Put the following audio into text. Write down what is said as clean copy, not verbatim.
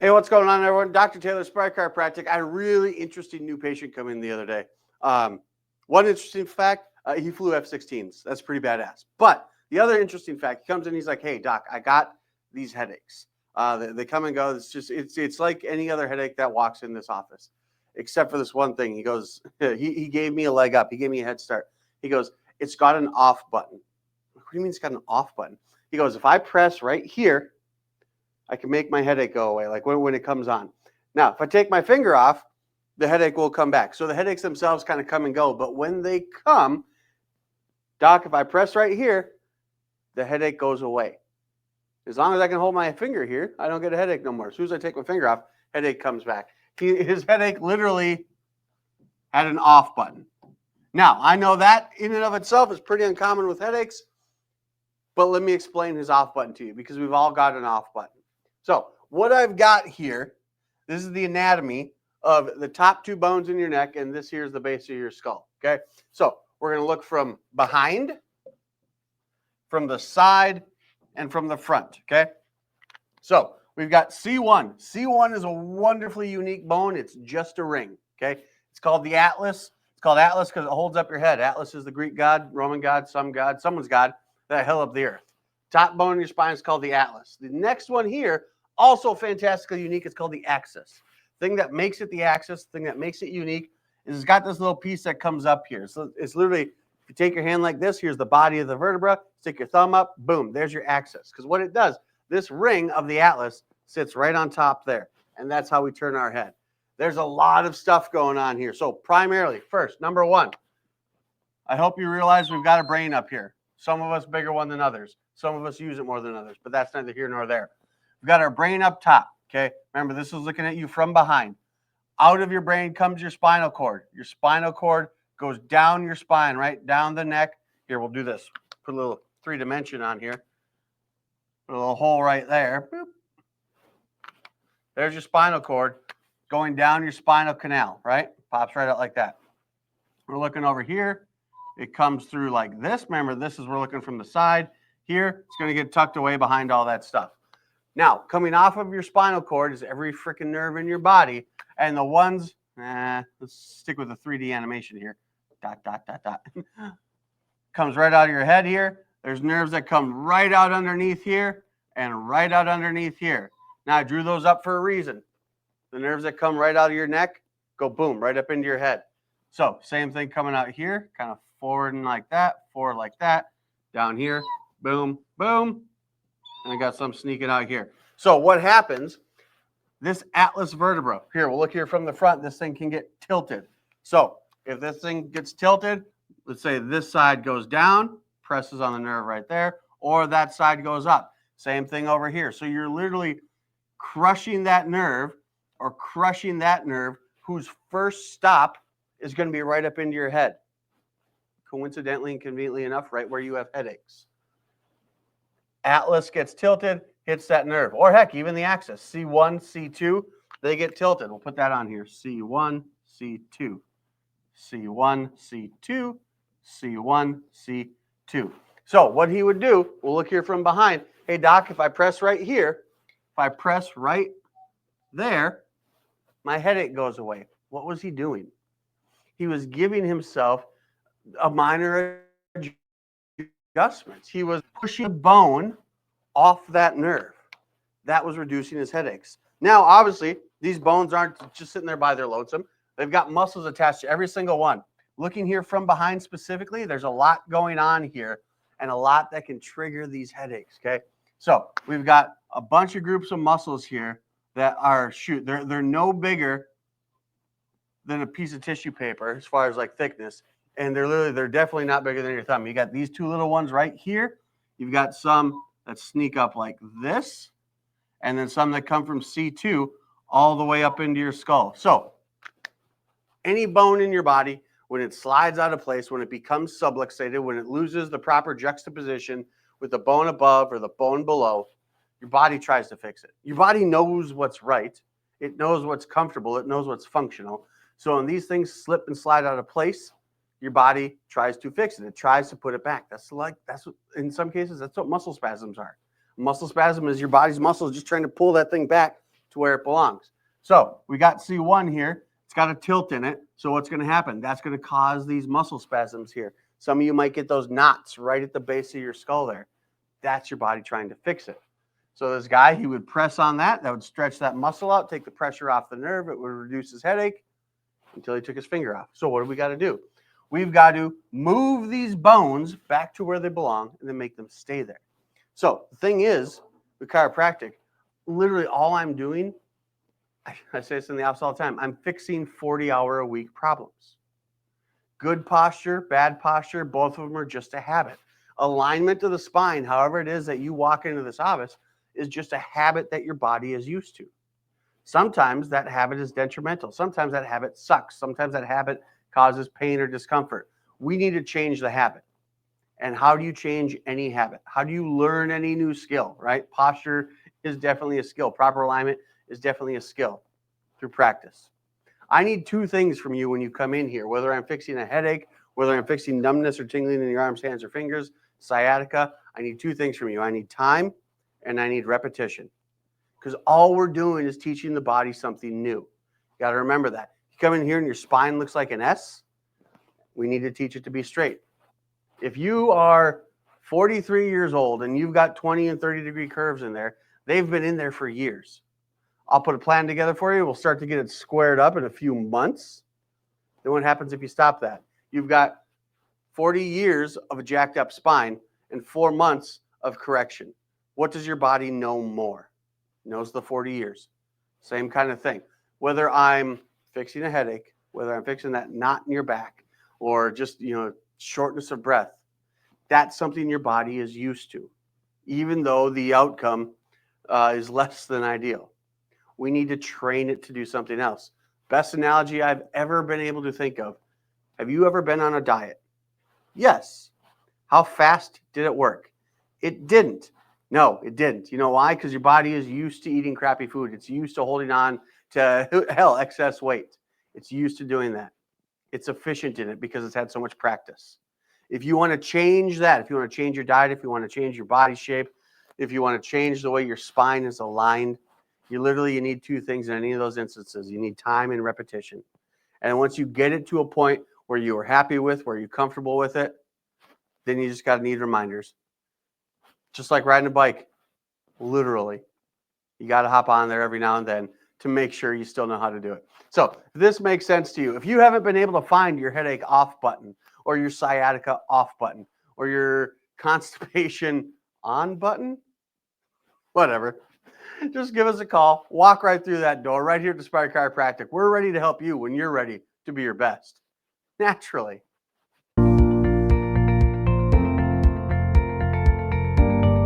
Hey, what's going on, everyone? Dr. Taylor, Aspire Chiropractic. I had a really interesting new patient come in the other day. One interesting fact, he flew F-16s. That's pretty badass. But the other interesting fact, he comes in, he's like, hey, doc, I got these headaches. They come and go. It's like any other headache that walks in this office, except for this one thing. He goes, he gave me a leg up. He gave me a head start. He goes, it's got an off button. What do you mean it's got an off button? He goes, if I press right here, I can make my headache go away, like when it comes on. Now, if I take my finger off, the headache will come back. So the headaches themselves kind of come and go. But when they come, doc, if I press right here, the headache goes away. As long as I can hold my finger here, I don't get a headache no more. As soon as I take my finger off, headache comes back. His headache literally had an off button. Now, I know that in and of itself is pretty uncommon with headaches, but let me explain his off button to you because we've all got an off button. So what I've got here, this is the anatomy of the top two bones in your neck, and this here is the base of your skull, okay? So we're going to look from behind, from the side, and from the front, okay? So we've got C1. C1 is a wonderfully unique bone. It's just a ring, okay? It's called the atlas. It's called atlas because it holds up your head. Atlas is the Greek god, Roman god, someone's god that held up the earth. Top bone in your spine is called the atlas. The next one here, also fantastically unique, it's called the axis. Thing that makes it the axis, thing that makes it unique, is it's got this little piece that comes up here. So it's literally, if you take your hand like this, here's the body of the vertebra, stick your thumb up, boom, there's your axis. Because what it does, this ring of the atlas sits right on top there. And that's how we turn our head. There's a lot of stuff going on here. So primarily, first, number one, I hope you realize we've got a brain up here. Some of us bigger one than others. Some of us use it more than others, but that's neither here nor there. We've got our brain up top, okay? Remember, this is looking at you from behind. Out of your brain comes your spinal cord. Your spinal cord goes down your spine, right? Down the neck. Here, we'll do this. Put a little 3-dimension on here. Put a little hole right there. Boop. There's your spinal cord going down your spinal canal, right? Pops right out like that. We're looking over here. It comes through like this. Remember, this is we're looking from the side. Here, it's going to get tucked away behind all that stuff. Now, coming off of your spinal cord is every freaking nerve in your body. And the ones, let's stick with the 3D animation here. Dot, dot, dot, dot. Comes right out of your head here. There's nerves that come right out underneath here and right out underneath here. Now, I drew those up for a reason. The nerves that come right out of your neck go boom, right up into your head. So, same thing coming out here, kind of forward and like that, forward like that, down here, boom, boom, and I got some sneaking out here. So what happens, this atlas vertebra, here, we'll look here from the front, this thing can get tilted. So if this thing gets tilted, let's say this side goes down, presses on the nerve right there, or that side goes up. Same thing over here. So you're literally crushing that nerve or crushing that nerve whose first stop is going to be right up into your head. Coincidentally and conveniently enough, right where you have headaches. Atlas gets tilted, hits that nerve. Or heck, even the axis. C1, C2, they get tilted. We'll put that on here. C1, C2. C1, C2, C1, C2. So what he would do, we'll look here from behind. Hey, doc, if I press right here, if I press right there, my headache goes away. What was he doing? He was giving himself a minor adjustments. He was pushing the bone off that nerve. That was reducing his headaches. Now, obviously, these bones aren't just sitting there by their lonesome. They've got muscles attached to every single one. Looking here from behind specifically, there's a lot going on here and a lot that can trigger these headaches, okay? So we've got a bunch of groups of muscles here that are, they're no bigger than a piece of tissue paper as far as like thickness. And they're definitely not bigger than your thumb. You got these two little ones right here. You've got some that sneak up like this, and then some that come from C2 all the way up into your skull. So any bone in your body, when it slides out of place, when it becomes subluxated, when it loses the proper juxtaposition with the bone above or the bone below, your body tries to fix it. Your body knows what's right. It knows what's comfortable. It knows what's functional. So when these things slip and slide out of place, your body tries to fix it. It tries to put it back. That's what, in some cases, that's what muscle spasms are. Muscle spasm is your body's muscles just trying to pull that thing back to where it belongs. So we got C1 here. It's got a tilt in it. So what's going to happen? That's going to cause these muscle spasms here. Some of you might get those knots right at the base of your skull there. That's your body trying to fix it. So this guy, he would press on that. That would stretch that muscle out, take the pressure off the nerve. It would reduce his headache until he took his finger off. So what do we got to do? We've got to move these bones back to where they belong and then make them stay there. So the thing is, with chiropractic, literally all I'm doing, I say this in the office all the time, I'm fixing 40-hour-a-week problems. Good posture, bad posture, both of them are just a habit. Alignment of the spine, however it is that you walk into this office, is just a habit that your body is used to. Sometimes that habit is detrimental. Sometimes that habit sucks. Sometimes that habit causes pain or discomfort. We need to change the habit. And how do you change any habit? How do you learn any new skill, right? Posture is definitely a skill. Proper alignment is definitely a skill through practice. I need two things from you when you come in here, whether I'm fixing a headache, whether I'm fixing numbness or tingling in your arms, hands, or fingers, sciatica. I need two things from you. I need time and I need repetition. Because all we're doing is teaching the body something new. You got to remember that. You come in here and your spine looks like an S, we need to teach it to be straight. If you are 43 years old and you've got 20 and 30-degree curves in there, they've been in there for years. I'll put a plan together for you. We'll start to get it squared up in a few months. Then what happens if you stop that? You've got 40 years of a jacked up spine and 4 months of correction. What does your body know more? It knows the 40 years. Same kind of thing. Whether I'm fixing a headache, whether I'm fixing that knot in your back, or just, shortness of breath, that's something your body is used to, even though the outcome is less than ideal. We need to train it to do something else. Best analogy I've ever been able to think of. Have you ever been on a diet? Yes. How fast did it work? It didn't. No, it didn't. You know why? Because your body is used to eating crappy food. It's used to holding on to, excess weight. It's used to doing that. It's efficient in it because it's had so much practice. If you want to change that, if you want to change your diet, if you want to change your body shape, if you want to change the way your spine is aligned, you need two things in any of those instances. You need time and repetition. And once you get it to a point where you are happy with, where you're comfortable with it, then you just got to need reminders. Just like riding a bike, literally. You got to hop on there every now and then to make sure you still know how to do it. So if this makes sense to you, if you haven't been able to find your headache off button or your sciatica off button or your constipation on button, whatever, just give us a call. Walk right through that door right here at Aspire Chiropractic. We're ready to help you when you're ready to be your best. Naturally.